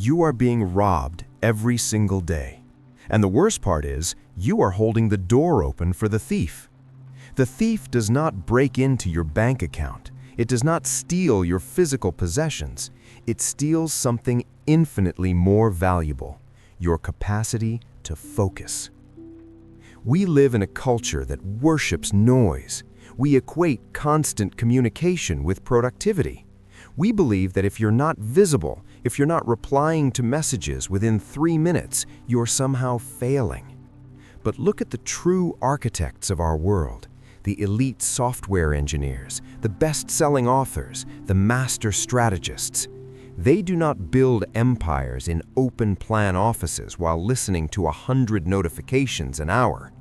You are being robbed every single day. And the worst part is, you are holding the door open for the thief. The thief does not break into your bank account. It does not steal your physical possessions. It steals something infinitely more valuable, your capacity to focus. We live in a culture that worships noise. We equate constant communication with productivity. We believe that if you're not visible, if you're not replying to messages within 3 minutes, you're somehow failing. But look at the true architects of our world, the elite software engineers, the best-selling authors, the master strategists. They do not build empires in open-plan offices while listening to 100 notifications an hour.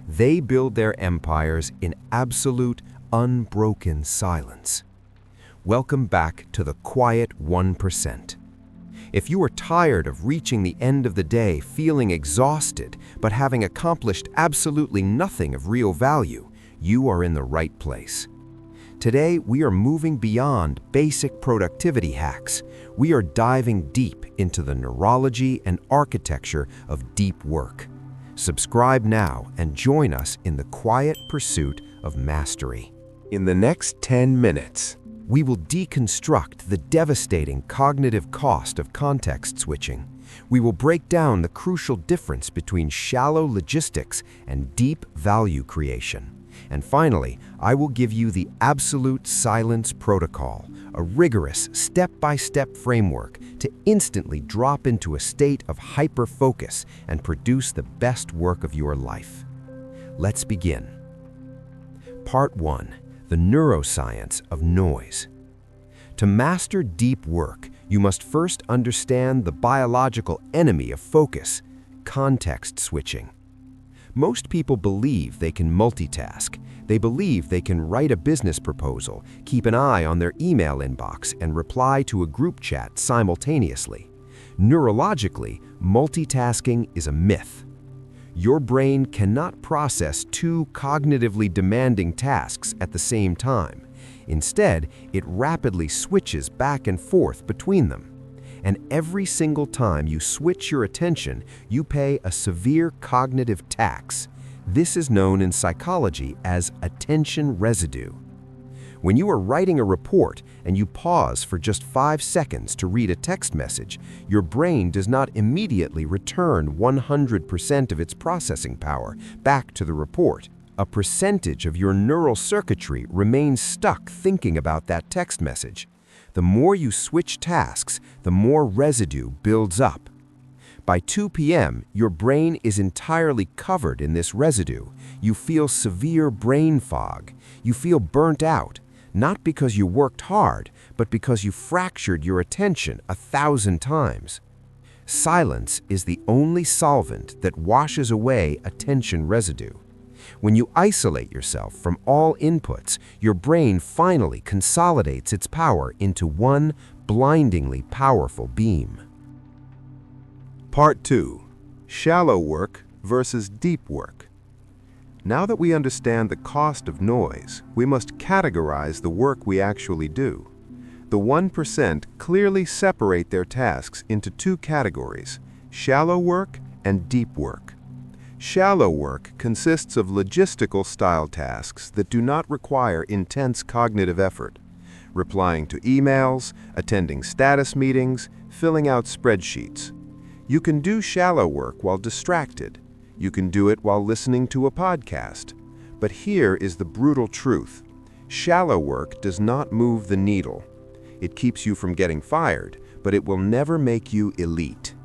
They build their empires in absolute, unbroken silence. Welcome back to the quiet 1%. If you are tired of reaching the end of the day feeling exhausted but having accomplished absolutely nothing of real value, you are in the right place. Today, we are moving beyond basic productivity hacks. We are diving deep into the neurology and architecture of deep work. Subscribe now and join us in the quiet pursuit of mastery. In the next 10 minutes, we will deconstruct the devastating cognitive cost of context switching. We will break down the crucial difference between shallow logistics and deep value creation. And finally, I will give you the absolute silence protocol, a rigorous step-by-step framework to instantly drop into a state of hyper-focus and produce the best work of your life. Let's begin. Part 1. The neuroscience of noise. To master deep work, you must first understand the biological enemy of focus, context switching. Most people believe they can multitask. They believe they can write a business proposal, keep an eye on their email inbox, and reply to a group chat simultaneously. Neurologically, multitasking is a myth. Your brain cannot process 2 cognitively demanding tasks at the same time. Instead, it rapidly switches back and forth between them. And every single time you switch your attention, you pay a severe cognitive tax. This is known in psychology as attention residue. When you are writing a report and you pause for just 5 seconds to read a text message, your brain does not immediately return 100% of its processing power back to the report. A percentage of your neural circuitry remains stuck thinking about that text message. The more you switch tasks, the more residue builds up. By 2 p.m., your brain is entirely covered in this residue. You feel severe brain fog. You feel burnt out, not because you worked hard, but because you fractured your attention 1,000 times. Silence is the only solvent that washes away attention residue. When you isolate yourself from all inputs, your brain finally consolidates its power into one blindingly powerful beam. Part 2. Shallow work versus deep work. Now that we understand the cost of noise, we must categorize the work we actually do. The 1% clearly separate their tasks into 2 categories: shallow work and deep work. Shallow work consists of logistical-style tasks that do not require intense cognitive effort. Replying to emails, attending status meetings, filling out spreadsheets. You can do shallow work while distracted. You can do it while listening to a podcast. But here is the brutal truth. Shallow work does not move the needle. It keeps you from getting fired, but it will never make you elite.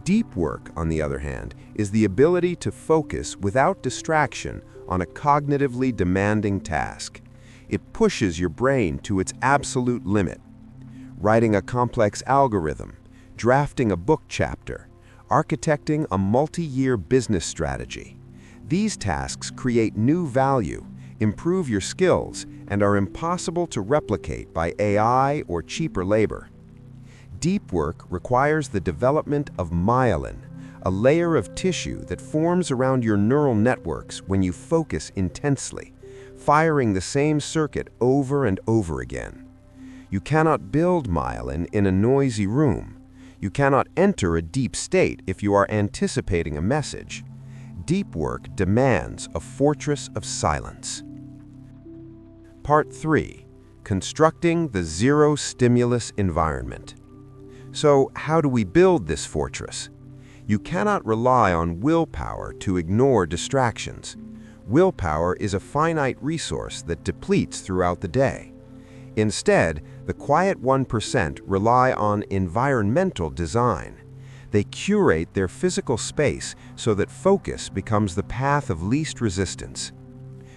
Deep work, on the other hand, is the ability to focus without distraction on a cognitively demanding task. It pushes your brain to its absolute limit. Writing a complex algorithm, drafting a book chapter, architecting a multi-year business strategy. These tasks create new value, improve your skills, and are impossible to replicate by AI or cheaper labor. Deep work requires the development of myelin, a layer of tissue that forms around your neural networks when you focus intensely, firing the same circuit over and over again. You cannot build myelin in a noisy room. You cannot enter a deep state if you are anticipating a message. Deep work demands a fortress of silence. Part 3. Constructing the zero-stimulus environment. So, how do we build this fortress? You cannot rely on willpower to ignore distractions. Willpower is a finite resource that depletes throughout the day. Instead, the quiet 1% rely on environmental design. They curate their physical space so that focus becomes the path of least resistance.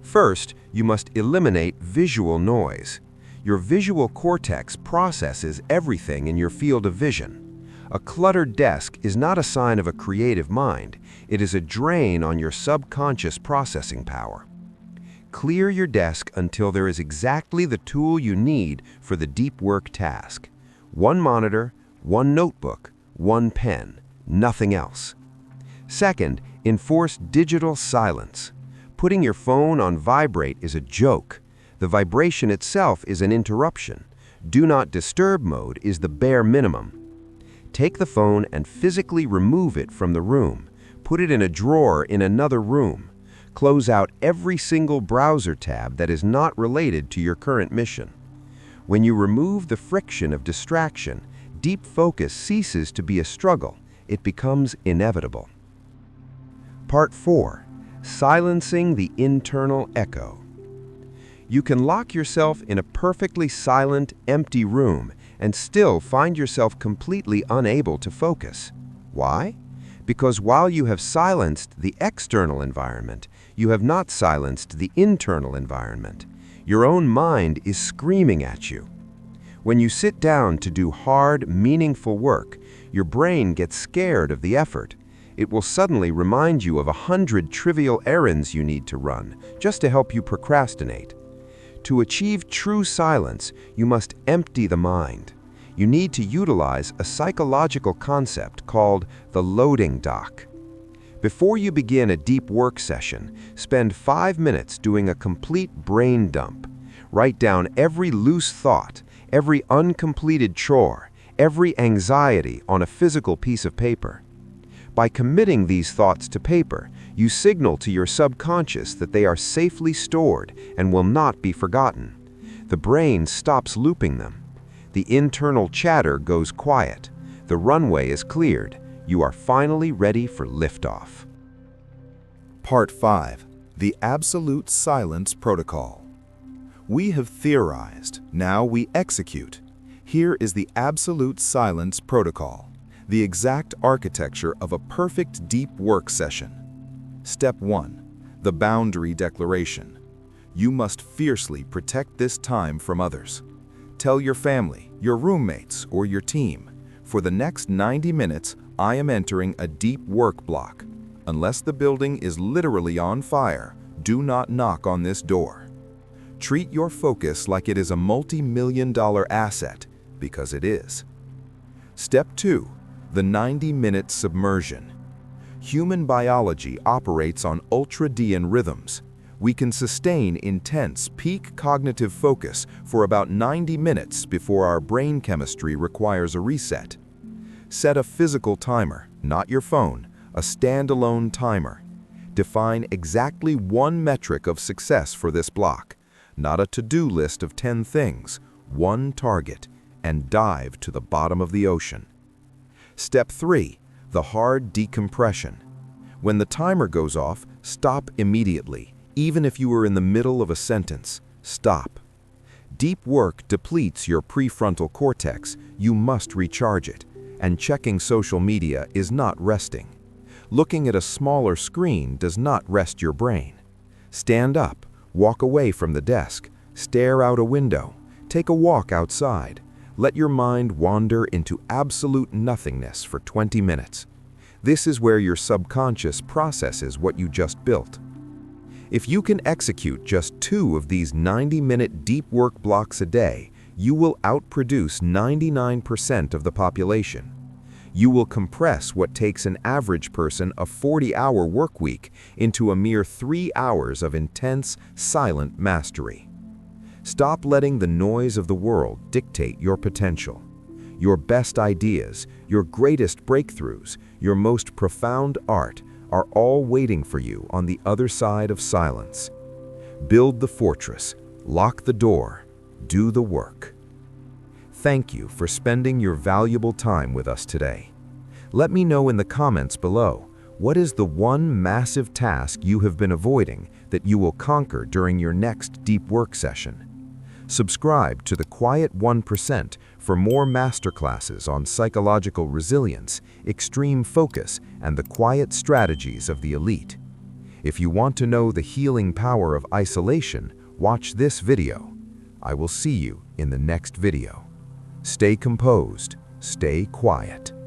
First, you must eliminate visual noise. Your visual cortex processes everything in your field of vision. A cluttered desk is not a sign of a creative mind. It is a drain on your subconscious processing power. Clear your desk until there is exactly the tool you need for the deep work task. One monitor, one notebook, one pen, nothing else. Second, enforce digital silence. Putting your phone on vibrate is a joke. The vibration itself is an interruption. Do not disturb mode is the bare minimum. Take the phone and physically remove it from the room. Put it in a drawer in another room. Close out every single browser tab that is not related to your current mission. When you remove the friction of distraction, deep focus ceases to be a struggle. It becomes inevitable. Part 4. Silencing the internal echo. You can lock yourself in a perfectly silent, empty room and still find yourself completely unable to focus. Why? Because while you have silenced the external environment, you have not silenced the internal environment. Your own mind is screaming at you. When you sit down to do hard, meaningful work, your brain gets scared of the effort. It will suddenly remind you of 100 trivial errands you need to run, just to help you procrastinate. To achieve true silence, you must empty the mind. You need to utilize a psychological concept called the loading dock. Before you begin a deep work session, spend 5 minutes doing a complete brain dump. Write down every loose thought, every uncompleted chore, every anxiety on a physical piece of paper. By committing these thoughts to paper, you signal to your subconscious that they are safely stored and will not be forgotten. The brain stops looping them. The internal chatter goes quiet. The runway is cleared. You are finally ready for liftoff. Part 5. The Absolute Silence Protocol. We have theorized, now we execute. Here is the Absolute Silence Protocol, the exact architecture of a perfect deep work session. Step 1. The Boundary Declaration. You must fiercely protect this time from others. Tell your family, your roommates, or your team, for the next 90 minutes, I am entering a deep work block. Unless the building is literally on fire, do not knock on this door. Treat your focus like it is a multi-million-dollar asset, because it is. Step 2. The 90-minute submersion. Human biology operates on ultradian rhythms. We can sustain intense peak cognitive focus for about 90 minutes before our brain chemistry requires a reset. Set a physical timer, not your phone, a standalone timer. Define exactly one metric of success for this block, not a to-do list of 10 things, one target, and dive to the bottom of the ocean. Step 3. The hard decompression. When the timer goes off, stop immediately. Even if you are in the middle of a sentence, stop. Deep work depletes your prefrontal cortex. You must recharge it. And checking social media is not resting. Looking at a smaller screen does not rest your brain. Stand up, walk away from the desk, stare out a window, take a walk outside. Let your mind wander into absolute nothingness for 20 minutes. This is where your subconscious processes what you just built. If you can execute just 2 of these 90-minute deep work blocks a day, you will outproduce 99% of the population. You will compress what takes an average person a 40-hour work week into a mere 3 hours of intense, silent mastery. Stop letting the noise of the world dictate your potential. Your best ideas, your greatest breakthroughs, your most profound art are all waiting for you on the other side of silence. Build the fortress, lock the door, do the work. Thank you for spending your valuable time with us today. Let me know in the comments below, what is the one massive task you have been avoiding that you will conquer during your next deep work session? Subscribe to the Quiet 1% for more masterclasses on psychological resilience, extreme focus, and the quiet strategies of the elite. If you want to know the healing power of isolation, watch this video. I will see you in the next video. Stay composed, stay quiet.